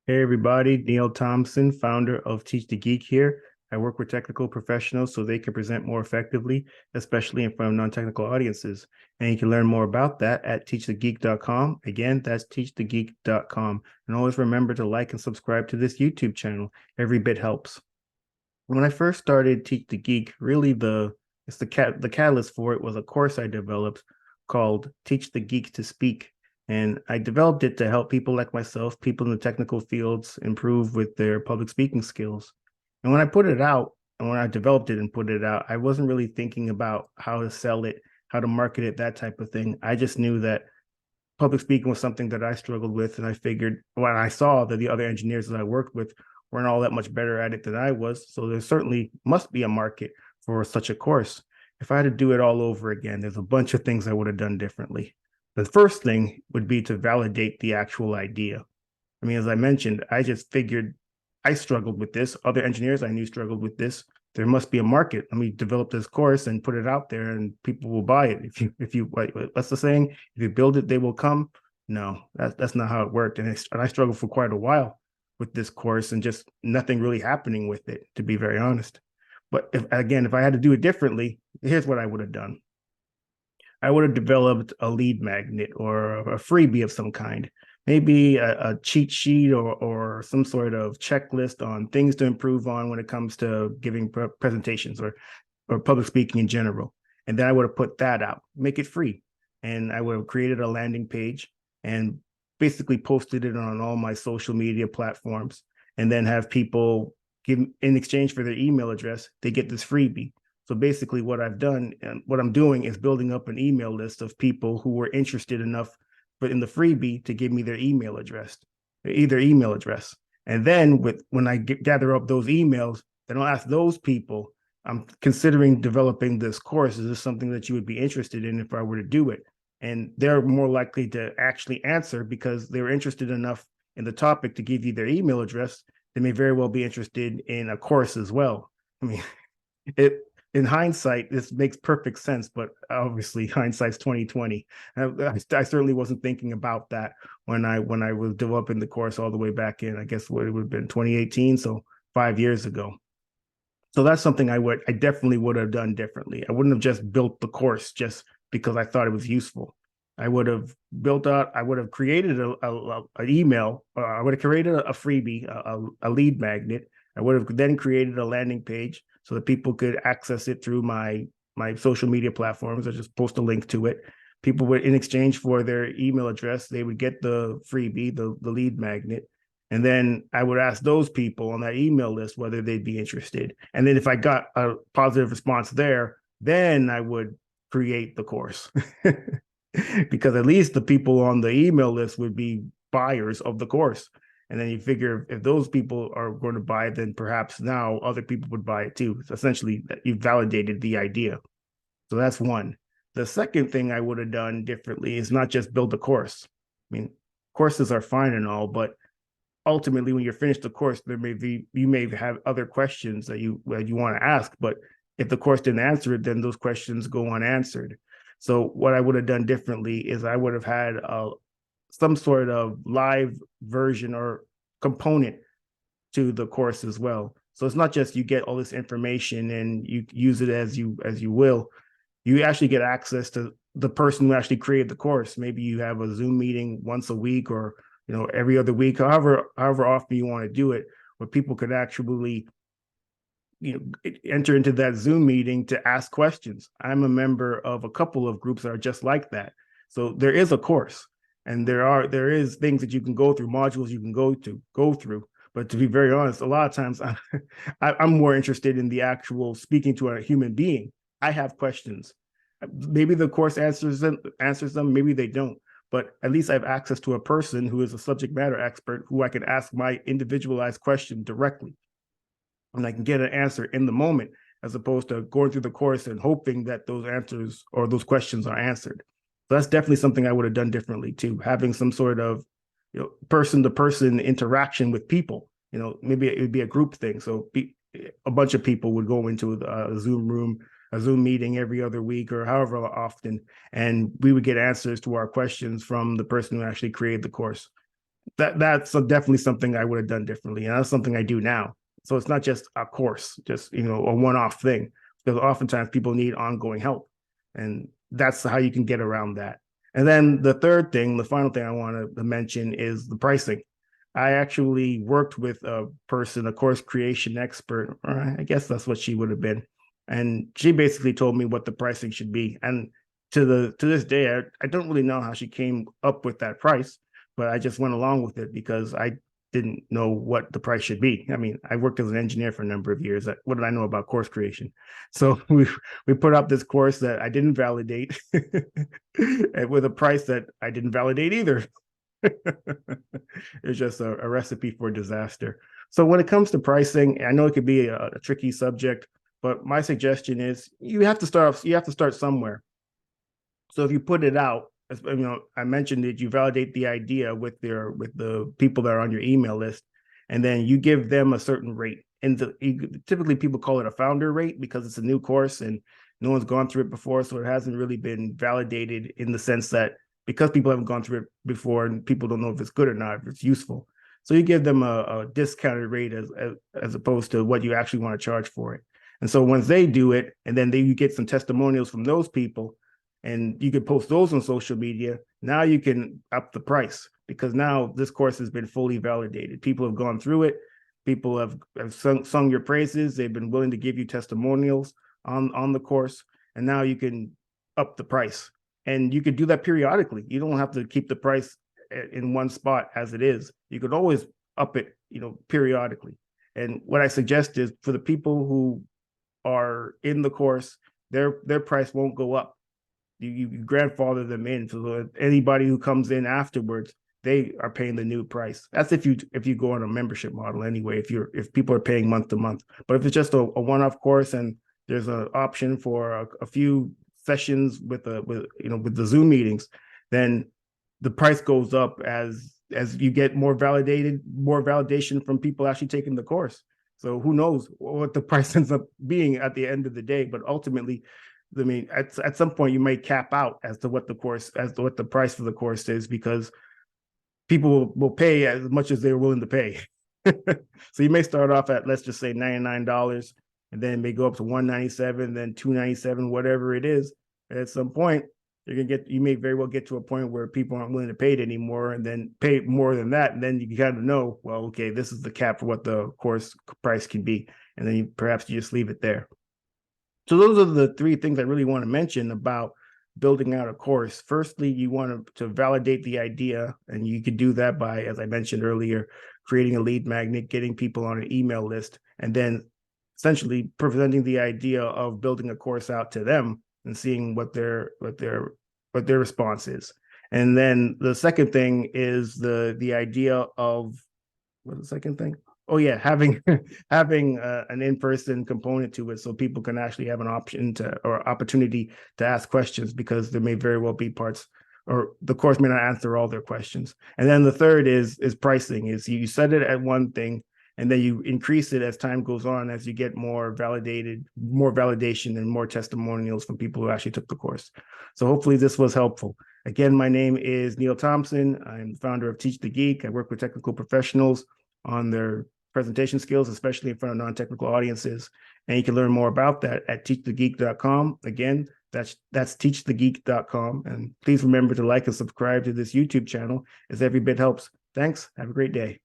Hey everybody, Neil Thompson, founder of Teach the Geek here. I work with technical professionals so they can present more effectively, especially in front of non-technical audiences. And you can learn more about that at teachthegeek.com. Again, that's teachthegeek.com. And always remember to like and subscribe to this YouTube channel. Every bit helps. When I first started Teach the Geek, really the catalyst for it was a course I developed called Teach the Geek to Speak. And I developed it to help people like myself, people in the technical fields, improve with their public speaking skills. And when I put it out, and when I developed it and put it out, I wasn't really thinking about how to sell it, how to market it, that type of thing. I just knew that public speaking was something that I struggled with. And I figured when I saw that the other engineers that I worked with weren't all that much better at it than I was. So there certainly must be a market for such a course. If I had to do it all over again, there's a bunch of things I would have done differently. The first thing would be to validate the actual idea. I mean, as I mentioned, I just figured I struggled with this. Other engineers I knew struggled with this. There must be a market. Let me develop this course and put it out there, and people will buy it. If you, what's the saying? If you build it, they will come. No, that's not how it worked. And I struggled for quite a while with this course, and just nothing really happening with it, to be very honest. But if I had to do it differently, here's what I would have done. I would have developed a lead magnet or a freebie of some kind, maybe a cheat sheet or some sort of checklist on things to improve on when it comes to giving presentations or public speaking in general. And then I would have put that out, make it free. And I would have created a landing page and basically posted it on all my social media platforms, and then have people give, in exchange for their email address, they get this freebie. So basically, what I've done and what I'm doing is building up an email list of people who were interested enough, but in the freebie, to give me their email address, either email address. And then when I gather up those emails, then I'll ask those people, I'm considering developing this course. Is this something that you would be interested in if I were to do it? And they're more likely to actually answer because they were interested enough in the topic to give you their email address. They may very well be interested in a course as well. I mean, it in hindsight, this makes perfect sense, but obviously hindsight's 2020. I certainly wasn't thinking about that when I was developing the course all the way back in, I guess what it would have been 2018, so 5 years ago. So that's something I definitely would have done differently. I wouldn't have just built the course just because I thought it was useful. I would have built out, I would have created an email, I would have created a freebie, a lead magnet. I would have then created a landing page so that people could access it through my social media platforms. I just post a link to it. People would, in exchange for their email address, they would get the freebie, the lead magnet. And then I would ask those people on that email list whether they'd be interested. And then if I got a positive response there, then I would create the course. Because at least the people on the email list would be buyers of the course. And then you figure if those people are going to buy it, then perhaps now other people would buy it too. So essentially, you validated the idea. So that's one. The second thing I would have done differently is not just build a course. I mean, courses are fine and all, but ultimately, when you're finished the course, you may have other questions that you want to ask. But if the course didn't answer it, then those questions go unanswered. So what I would have done differently is I would have had some sort of live version or component to the course as well. So it's not just you get all this information and you use it as you will. You actually get access to the person who actually created the course. Maybe you have a Zoom meeting once a week, or every other week, however often you want to do it, where people could actually enter into that Zoom meeting to ask questions. I'm a member of a couple of groups that are just like that. So there is a course, and there is things that you can go through, modules you can go through. But to be very honest, a lot of times I'm more interested in the actual speaking to a human being. I have questions. Maybe the course answers them, maybe they don't. But at least I have access to a person who is a subject matter expert who I can ask my individualized question directly. And I can get an answer in the moment, as opposed to going through the course and hoping that those answers or those questions are answered. So that's definitely something I would have done differently too, having some sort of person to person interaction with people. Maybe it would be a group thing. So a bunch of people would go into a Zoom room, a Zoom meeting every other week or however often, and we would get answers to our questions from the person who actually created the course. that's definitely something I would have done differently, and that's something I do now. So it's not just a course, just a one-off thing, because oftentimes people need ongoing help, and that's how you can get around that. And then the third thing, the final thing I want to mention is the pricing. I actually worked with a person, a course creation expert, or I guess that's what she would have been, and she basically told me what the pricing should be. And to this day, I don't really know how she came up with that price, but I just went along with it because I didn't know what the price should be. I mean, I worked as an engineer for a number of years. What did I know about course creation? So we put up this course that I didn't validate with a price that I didn't validate either. It's just a recipe for disaster. So when it comes to pricing, I know it could be a tricky subject, but my suggestion is you have to start off, you have to start somewhere. So if you put it out, I mentioned that you validate the idea with the people that are on your email list, and then you give them a certain rate. And typically people call it a founder rate because it's a new course and no one's gone through it before, so it hasn't really been validated in the sense that because people haven't gone through it before and people don't know if it's good or not, if it's useful. So you give them a discounted rate as opposed to what you actually want to charge for it. And so once they do it, and then you get some testimonials from those people, and you can post those on social media. Now you can up the price because now this course has been fully validated. People have gone through it. People have sung your praises. They've been willing to give you testimonials on the course. And now you can up the price. And you could do that periodically. You don't have to keep the price in one spot as it is. You could always up it, periodically. And what I suggest is for the people who are in the course, their price won't go up. You grandfather them in, so anybody who comes in afterwards, they are paying the new price. That's if you go on a membership model anyway. If people are paying month to month, but if it's just a one-off course and there's an option for a few sessions with the Zoom meetings, then the price goes up as you get more validation from people actually taking the course. So who knows what the price ends up being at the end of the day, but ultimately, I mean, at some point you may cap out as to what the price for the course is, because people will pay as much as they're willing to pay. So you may start off at, let's just say, $99, and then it may go up to $197, then $297, whatever it is. And at some point, you may very well get to a point where people aren't willing to pay it anymore, and then pay more than that, and then you kind of know, well, okay, this is the cap for what the course price can be, and then perhaps you just leave it there. So those are the three things I really want to mention about building out a course. Firstly, you want to validate the idea, and you could do that by, as I mentioned earlier, creating a lead magnet, getting people on an email list, and then essentially presenting the idea of building a course out to them and seeing what their response is. And then the second thing is the idea of, what's the second thing? Oh yeah, having an in-person component to it, so people can actually have an option or opportunity to ask questions, because there may very well be parts, or the course may not answer all their questions. And then the third is pricing. Is you set it at one thing, and then you increase it as time goes on, as you get more validation and more testimonials from people who actually took the course. So hopefully this was helpful. Again, my name is Neil Thompson. I'm the founder of Teach the Geek. I work with technical professionals on their presentation skills, especially in front of non-technical audiences. And you can learn more about that at teachthegeek.com. Again, that's teachthegeek.com. And please remember to like and subscribe to this YouTube channel, as every bit helps. Thanks. Have a great day.